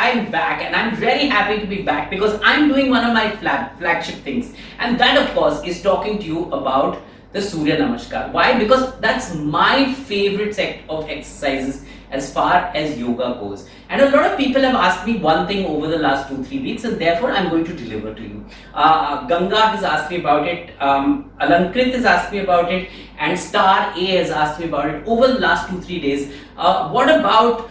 I'm back, and I'm very happy to be back because I'm doing one of my flagship things, and that of course is talking to you about the Surya Namaskar. Why? Because that's my favorite set of exercises as far as yoga goes. And a lot of people have asked me one thing over the last 2-3 weeks, and therefore I'm going to deliver to you. Ganga has asked me about it, Alankrit has asked me about it, and Star A has asked me about it over the last 2-3 days. What about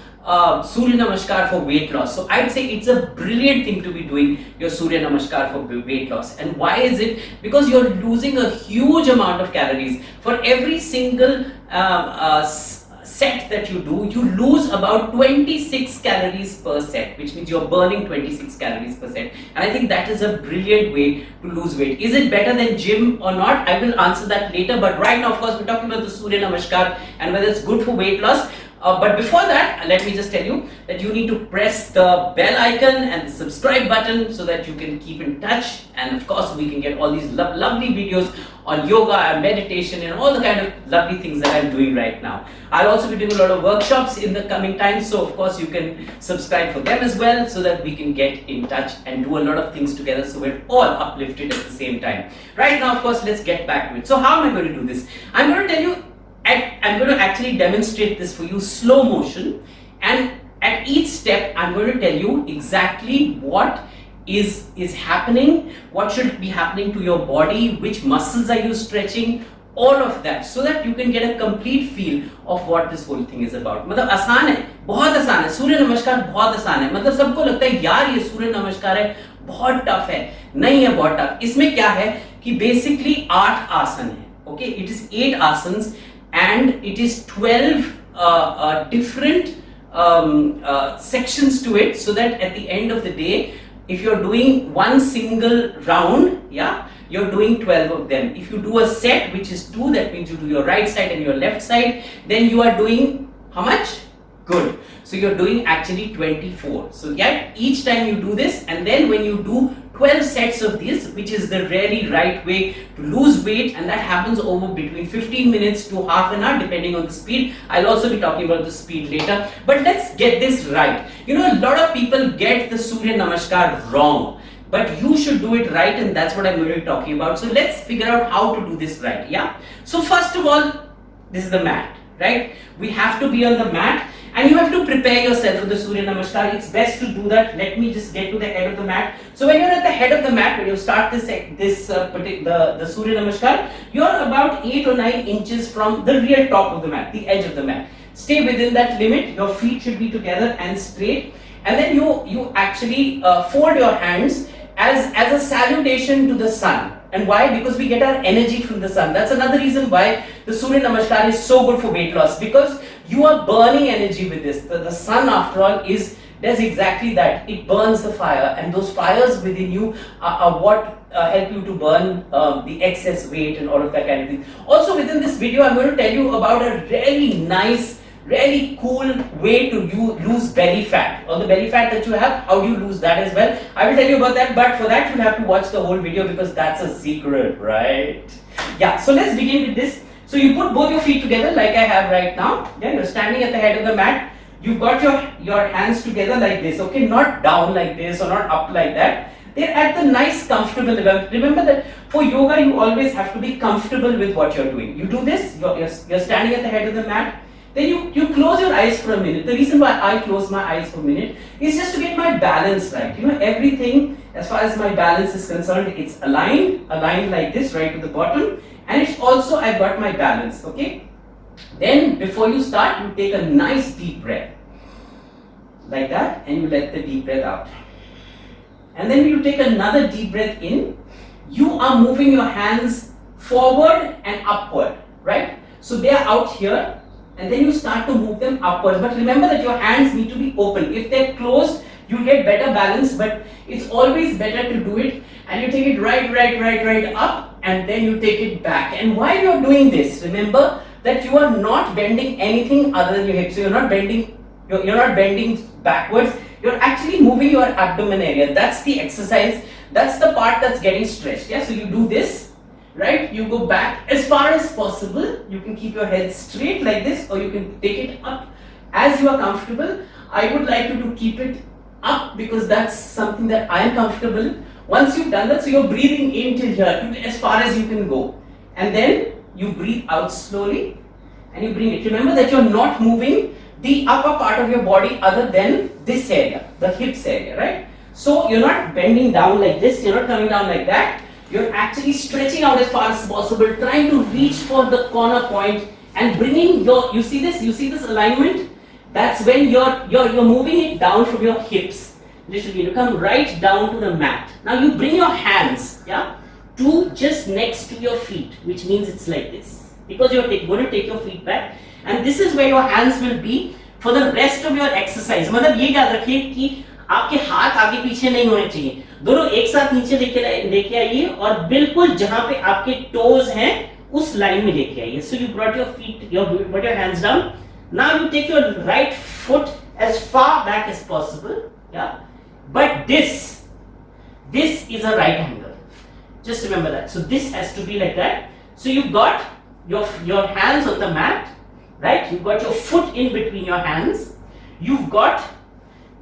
Surya Namaskar for weight loss? So I'd say it's a brilliant thing to be doing your Surya Namaskar for weight loss. And why is it? Because you're losing a huge amount of calories. For every single set that you do, you lose about 26 calories per set, which means you're burning 26 calories per set. And I think that is a brilliant way to lose weight. Is it better than gym or not? I will answer that later. But right now, of course, we're talking about the Surya Namaskar and whether it's good for weight loss. But before that, let me just tell you that you need to press the bell icon and the subscribe button so that you can keep in touch. And of course, we can get all these lovely videos on yoga and meditation and all the kind of lovely things that I'm doing right now. I'll also be doing a lot of workshops in the coming time. So of course, you can subscribe for them as well so that we can get in touch and do a lot of things together. So we're all uplifted at the same time. Right now, of course, let's get back to it. So how am I going to do this? I'm going to tell you, I'm going to actually demonstrate this for you slow motion, and at each step I'm going to tell you exactly what is happening, what should be happening to your body, which muscles are you stretching, all of that, so that you can get a complete feel of what this whole thing is about. मतलब आसान है, बहुत आसान है. सूर्य नमस्कार बहुत आसान है. मतलब सबको लगता है यार ये सूर्य नमस्कार है बहुत टफ है. नहीं है बहुत टफ. इसमें क्या है कि बेसिकली 8 आसन है. Okay, it is 8 asanas and it is 12 different sections to it, so that at the end of the day, if you're doing one single round, yeah, you're doing 12 of them. If you do a set which is 2, that means you do your right side and your left side, then you are doing how much? Good. So you're doing actually 24. So yeah, each time you do this, and then when you do 12 sets of this, which is the really right way to lose weight, and that happens over between 15 minutes to half an hour depending on the speed. I'll also be talking about the speed later, but let's get this right. You know, a lot of people get the Surya Namaskar wrong, but you should do it right, and that's what I'm going to be talking about. So let's figure out how to do this right. Yeah, so first of all, this is the mat, right? We have to be on the mat, and you have to prepare yourself for the Surya Namaskar. It's best to do that. Let me just get to the head of the mat. So when you're at the head of the mat, when you start the Surya Namaskar, you're about 8 or 9 inches from the real top of the mat, the edge of the mat. Stay within that limit. Your feet should be together and straight, and then you actually fold your hands as a salutation to the sun. And why? Because we get our energy from the sun. That's another reason why the Surya Namaskar is so good for weight loss, because you are burning energy with this. The sun, after all, does exactly that. It burns the fire, and those fires within you are what help you to burn the excess weight and all of that kind of thing. Also, within this video, I'm going to tell you about a really nice, really cool way to lose belly fat. All the belly fat that you have, how do you lose that as well? I will tell you about that, but for that you'll have to watch the whole video because that's a secret, right? Yeah, so let's begin with this. So you put both your feet together like I have right now. Yeah, you're standing at the head of the mat. You've got your hands together like this, okay? Not down like this or not up like that. They're at the nice comfortable level. Remember that for yoga you always have to be comfortable with what you're doing. You do this, you're standing at the head of the mat. Then you close your eyes for a minute. The reason why I close my eyes for a minute is just to get my balance right. You know, everything as far as my balance is concerned, it's aligned like this right to the bottom, and it's also I've got my balance, okay? Then before you start, you take a nice deep breath like that, and you let the deep breath out. And then you take another deep breath in. You are moving your hands forward and upward, right? So they are out here, and then you start to move them upwards. But remember that your hands need to be open. If they're closed, you get better balance, but it's always better to do it. And you take it right up, and then you take it back. And while you're doing this, remember that you are not bending anything other than your hips. So you're not bending backwards. You're actually moving your abdomen area. That's the exercise. That's the part that's getting stretched. Yeah, so you do this. Right, you go back as far as possible. You can keep your head straight like this, or you can take it up as you are comfortable. I would like you to keep it up because that's something that I am comfortable in. Once you've done that, so you're breathing in till here, as far as you can go. And then you breathe out slowly and you bring it. Remember that you're not moving the upper part of your body other than this area, the hips area, right? So you're not bending down like this, you're not coming down like that. You're actually stretching out as far as possible, trying to reach for the corner point and bringing your, you see this alignment? That's when you're moving it down from your hips. Literally, you come right down to the mat. Now you bring your hands, yeah, to just next to your feet, which means it's like this. Because you're going to take your feet back, and this is where your hands will be for the rest of your exercise. मतलब ये याद रखिए कि आपके हाथ आगे पीछे नहीं होने चाहिए, दोनों एक साथ नीचे लेके आइए और बिल्कुल जहां पे आपके टोज हैं उस लाइन में लेके आइए. So you brought your feet, brought your hands down. Now you take your right foot as far back as possible, yeah. But this is a right angle. Just remember that. So this has to be like that. So you've got your hands on the mat, right? You've got your foot in between your hands. You've got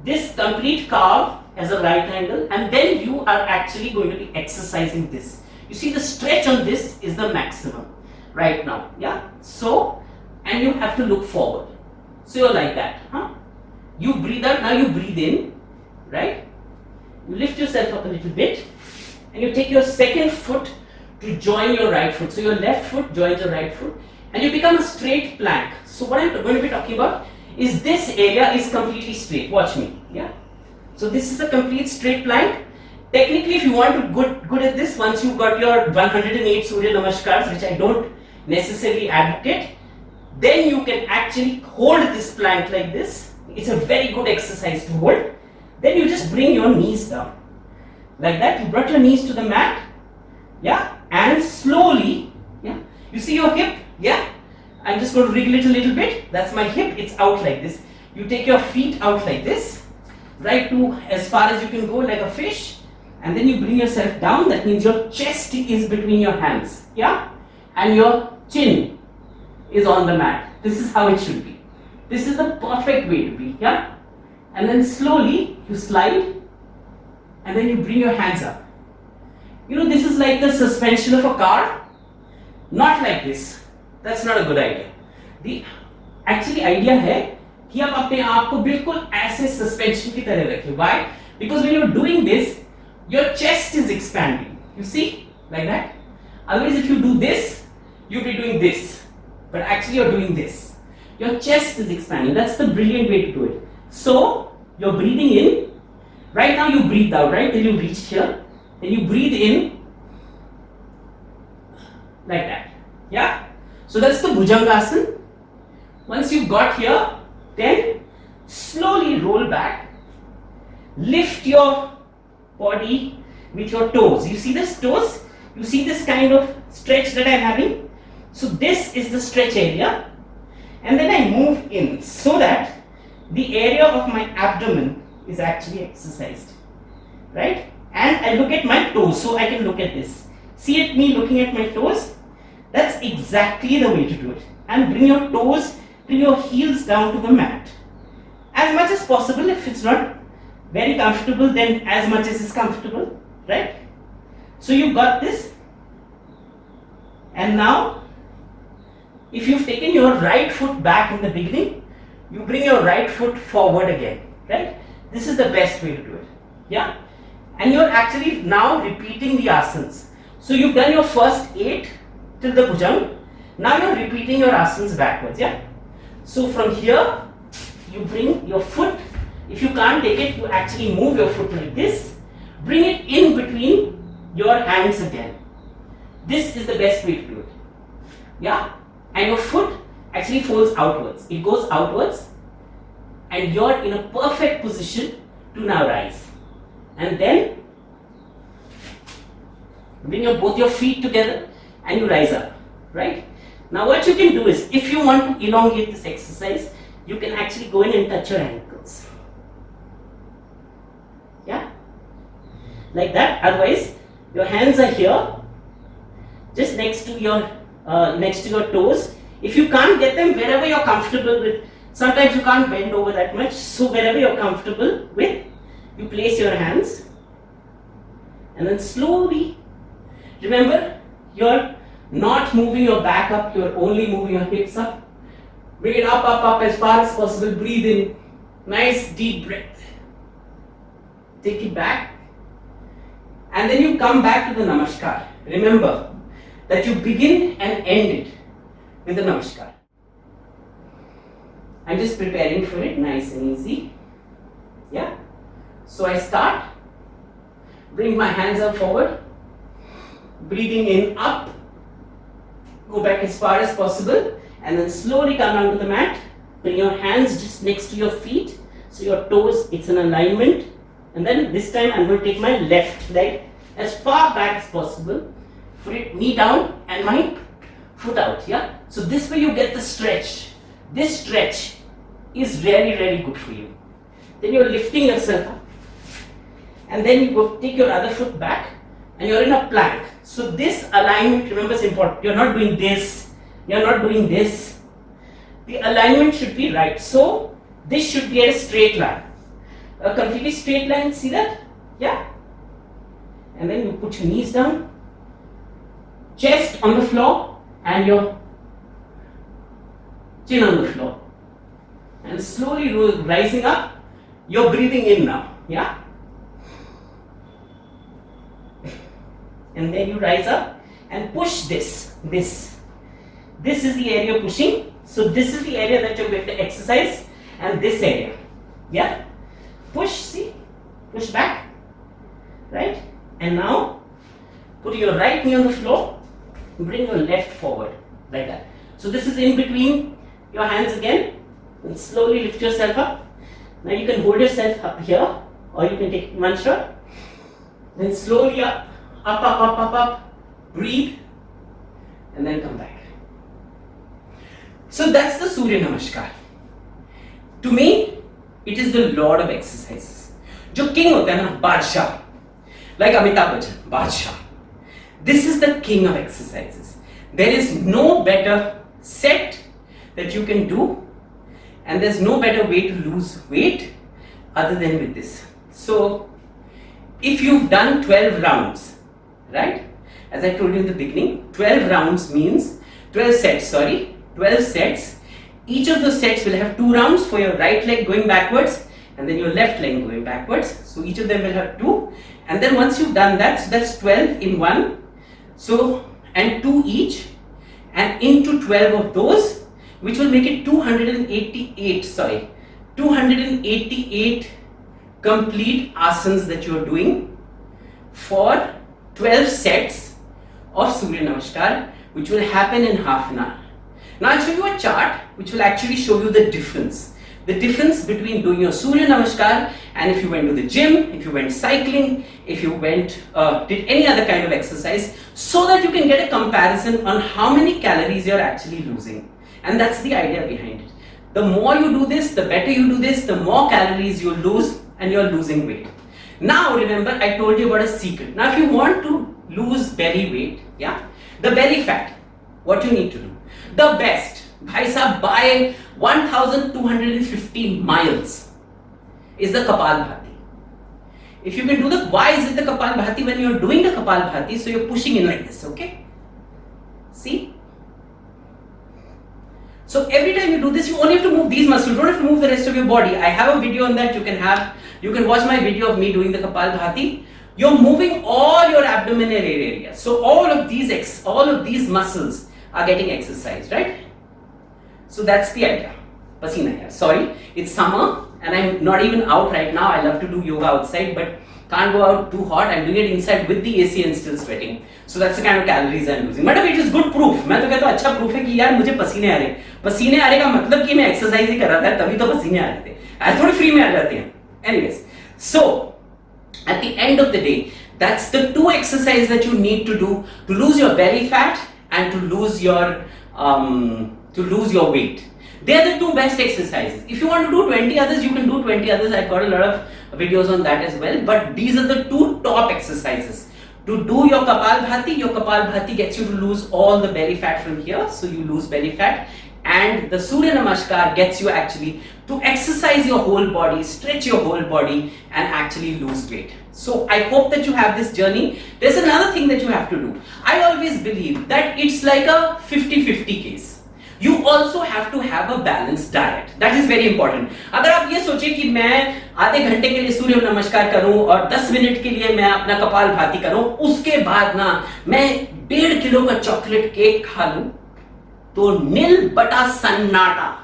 this complete carve as a right angle, and then you are actually going to be exercising this. You see the stretch on this is the maximum right now, yeah? So, and you have to look forward. So you're like that, huh? You breathe out, now you breathe in, right? You lift yourself up a little bit and you take your second foot to join your right foot. So your left foot joins your right foot and you become a straight plank. So what I'm going to be talking about is this area is completely straight. Watch me, yeah? So this is a complete straight plank. Technically, if you want to good at this, once you've got your 108 Surya Namaskars, which I don't necessarily advocate, then you can actually hold this plank like this. It's a very good exercise to hold. Then you just bring your knees down. Like that, you brought your knees to the mat, yeah, and slowly, yeah, you see your hip, yeah, I'm just going to wriggle it a little bit, that's my hip, it's out like this. You take your feet out like this, right to as far as you can go like a fish, and then you bring yourself down, that means your chest is between your hands, yeah, and your chin is on the mat. This is how it should be. This is the perfect way to be, yeah, and then slowly you slide, and then you bring your hands up. You know, this is like the suspension of a car, not like this. That's not a good idea. The actually idea है कि आप अपने आप को बिल्कुल ऐसे suspension की तरह रखिए. Why? Because when you're doing this, your chest is expanding. You see, like that. Otherwise, if you do this, you'll be doing this, but actually you're doing this. Your chest is expanding. That's the brilliant way to do it. So you're breathing in. Right now you breathe out, right, till you reach here. Then you breathe in like that, yeah. So that's the Bhujangasana. Once you've got here, then slowly roll back. Lift your body with your toes. You see this toes? You see this kind of stretch that I'm having? So this is the stretch area. And then I move in so that the area of my abdomen is actually exercised, right? And I look at my toes, so I can look at this. See at me looking at my toes? That's exactly the way to do it. And bring your toes, bring your heels down to the mat. As much as possible. If it's not very comfortable, then as much as is comfortable, right? So you've got this. And now, if you've taken your right foot back in the beginning, you bring your right foot forward again, right? This is the best way to do it, yeah? And you're actually now repeating the asanas. So you've done your first 8 till the bhujang. Now you're repeating your asanas backwards, yeah? So from here, you bring your foot. If you can't take it, you actually move your foot like this. Bring it in between your hands again. This is the best way to do it, yeah? And your foot actually folds outwards. It goes outwards. And you're in a perfect position to now rise. And then bring both your feet together and you rise up, right? Now what you can do is, if you want to elongate this exercise, you can actually go in and touch your ankles. Yeah? Like that. Otherwise, your hands are here, just next to your toes. If you can't get them wherever you're comfortable with, sometimes you can't bend over that much, so wherever you're comfortable with, you place your hands and then slowly, remember, you're not moving your back up, you're only moving your hips up. Bring it up, up, up as far as possible. Breathe in. Nice deep breath. Take it back. And then you come back to the Namaskar. Remember that you begin and end it with the Namaskar. I'm just preparing for it, nice and easy. Yeah? So I start. Bring my hands up forward. Breathing in up. Go back as far as possible. And then slowly come down to the mat. Bring your hands just next to your feet. So your toes, it's an alignment. And then this time I'm going to take my left leg as far back as possible. Put it knee down and my foot out. Yeah? So this way you get the stretch. This stretch is really, really good for you. Then you're lifting yourself up. And then you go take your other foot back and you're in a plank. So this alignment, remember, is important. You're not doing this. You're not doing this. The alignment should be right. So this should be at a straight line. A completely straight line, see that? Yeah? And then you put your knees down. Chest on the floor and your chin on the floor. And slowly rising up. You're breathing in now. Yeah? And then you rise up and push this. This is the area you're pushing. So this is the area that you're going to exercise, and this area. Yeah? Push, see? Push back. Right? And now, put your right knee on the floor. Bring your left forward. Like that. So this is in between your hands again. And slowly lift yourself up. Now you can hold yourself up here, or you can take one shot. Then slowly up. Up, up, up, up, up. Breathe. And then come back. So that's the Surya Namaskar. To me, it is the lord of exercises. जो king होता है ना, बादशाह. Like Amitabh Bachchan, बादशाह. This is the king of exercises. There is no better set that you can do, and there's no better way to lose weight other than with this. So, if you've done 12 rounds, right? As I told you in the beginning, 12 rounds means 12 sets. Each of those sets will have 2 rounds for your right leg going backwards and then your left leg going backwards. So each of them will have 2. And then once you've done that, so that's 12 in one. So, and 2 each, and into 12 of those, which will make it 288 complete asanas that you are doing for 12 sets of Surya Namaskar, which will happen in half an hour. Now I'll show you a chart which will actually show you the difference. The difference between doing your Surya Namaskar and if you went to the gym, if you went cycling, if you went, did any other kind of exercise, so that you can get a comparison on how many calories you're actually losing. And that's the idea behind it. The more you do this, the better you do this, the more calories you lose and you're losing weight. Now remember, I told you about a secret. Now if you want to lose belly weight, yeah, the belly fat, what you need to do? The best, bhai sahab, by 1250 miles is the Kapalbhati. If you can do the, why is it the Kapalbhati? When you're doing the Kapalbhati, so you're pushing in like this, okay? See? So every time you do this, you only have to move these muscles, you don't have to move the rest of your body. I have a video on that, you can watch my video of me doing the Kapalbhati. You're moving all your abdominal area. So all of these muscles are getting exercised, right? So that's the idea. Pasina here. Sorry, it's summer and I'm not even out right now. I love to do yoga outside, but can't go out too hot. I'm doing it inside with the AC and still sweating. So that's the kind of calories I'm losing. But it is good proof. मैं तो कहता हूँ अच्छा proof है कि यार मुझे पसीने आ रहे हैं. पसीने आ रहे का मतलब कि मैं exercise ही कर रहा था तभी तो पसीने आ रहे थे. आज थोड़ी free में आ जाते हैं. Anyways, so at the end of the day, that's the 2 exercises that you need to do to lose your belly fat and to lose your weight. They are the 2 best exercises. If you want to do 20 others, you can do 20 others. I've got a lot of videos on that as well. But these are the 2 top exercises. To do your Kapalbhati gets you to lose all the belly fat from here. So you lose belly fat. And the Surya Namaskar gets you actually to exercise your whole body, stretch your whole body, and actually lose weight. So I hope that you have this journey. There's another thing that you have to do. I always believe that it's like a 50-50 case. You also have to have a balanced diet. That is very important. अगर आप ये सोचे कि मैं आधे घंटे के लिए सूर्य नमस्कार करूं और 10 मिनट के लिए मैं अपना कपालभाति करूं, उसके बाद ना मैं 1.5 किलो का चॉकलेट केक खा लूं, तो नील बटा सन्नाटा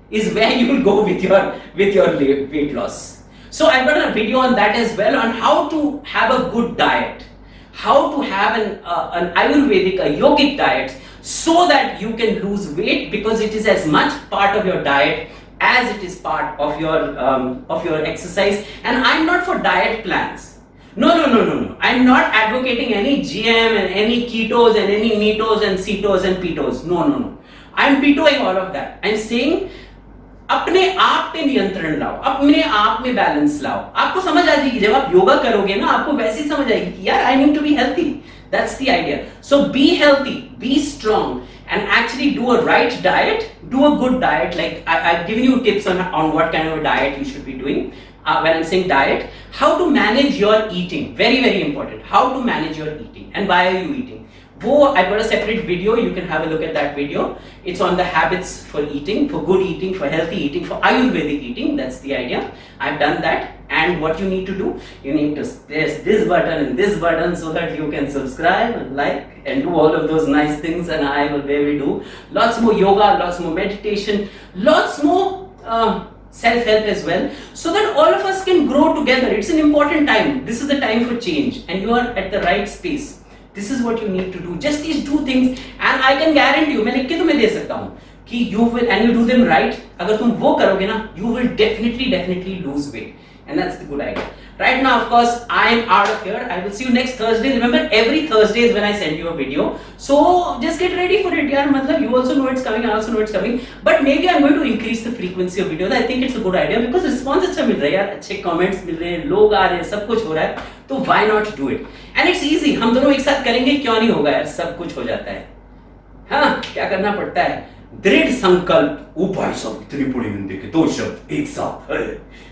is where you will go with your weight loss. So I've got a video on that as well, on how to have a good diet, how to have an Ayurvedic, a yogic diet, so that you can lose weight, because it is as much part of your diet as it is part of your exercise. And I'm not for diet plans. No. I'm not advocating any GM and any ketos and any metos and cetos and pitos. No. I'm vetoing all of that. I'm saying अपने आप पे नियंत्रण लाओ, अपने आप में balance लाओ. आपको समझ आ जाएगी जब आप योगा करोगे ना, आपको वैसे ही समझ आएगी कि यार I need to be healthy. That's the idea. So be healthy, be strong, and actually do a right diet, do a good diet. Like I've given you tips on what kind of a diet you should be doing. When I'm saying diet, how to manage your eating, very, very important. How to manage your eating and why are you eating. I've got a separate video, you can have a look at that video. It's on the habits for eating, for good eating, for healthy eating, for Ayurvedic eating. That's the idea. I've done that. And what you need to do, you need to press this button and this button so that you can subscribe and like and do all of those nice things. And I will maybe do lots more yoga, lots more meditation, lots more self-help as well, so that all of us can grow together. It's an important time. This is the time for change and you are at the right space. This is what you need to do. Just these two things, and I can guarantee you, मैं लिख के तुम्हें दे सकता हूँ कि you will, and you do them right. अगर तुम वो करोगे ना, you will definitely lose weight, and that's the good idea. Right now, of course, I am out of here. I will see you next Thursday. Remember, every Thursday is when I send you a video. So just get ready for it, yaar. Matlab, you also know it's coming. I also know it's coming. But maybe I'm going to increase the frequency of videos. I think it's a good idea because response अच्छा मिल रहा है यार, अच्छे comments मिल रहे हैं, लोग आ रहे हैं, सब कुछ हो रहा है. तो why not do it? And it's easy. हम दोनों एक साथ करेंगे, क्यों नहीं होगा यार? सब कुछ हो जाता है. हाँ, क्या करना पड़ता है? दृढ़ संकल्प. ओ भाई साहब, इतनी बड़ी हिंदी के 2 शब्द एक साथ.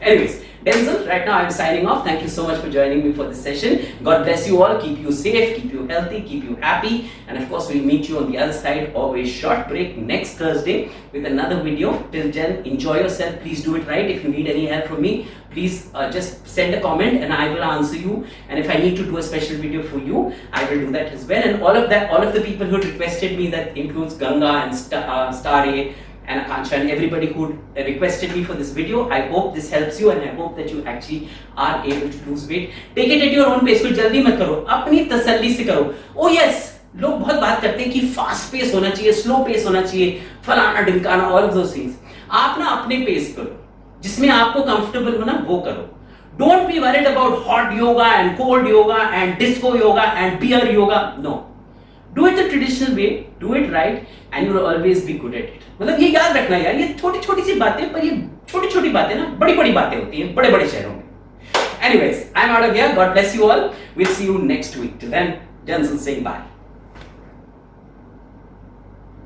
Anyways, Denzel, right now I'm signing off. Thank you so much for joining me for this session. God bless you all. Keep you safe, keep you healthy, keep you happy. And of course, we'll meet you on the other side of a short break next Thursday with another video. Till then, enjoy yourself. Please do it right. If you need any help from me, please just send a comment and I will answer you. And if I need to do a special video for you, I will do that as well. And all of the people who requested me, that includes Ganga and Stare and Akansha and everybody who requested me for this video. I hope this helps you and I hope that you actually are able to lose weight. Take it at your own pace. कुछ जल्दी मत करो, अपनी तसल्ली से करो. Oh yes, लोग बहुत बात करते हैं कि फास्ट पेस होना चाहिए, स्लो पेस होना चाहिए, फलाना ढिमकाना, all of those things. आप ना अपने पेस करो, जिसमें आपको कंफर्टेबल हो ना वो करो. Don't be worried about hot yoga and cold yoga and disco yoga and beer yoga. No. Do it the traditional way, do it right, and you will always be good at it. मतलब ये याद रखना यार, ये छोटी-छोटी सी बातें, पर ये छोटी-छोटी बातें ना बड़ी-बड़ी बातें होती हैं बड़े-बड़े शहरों में. Anyways, I'm out of here. God bless you all. We'll see you next week. Till then, Jensen saying bye.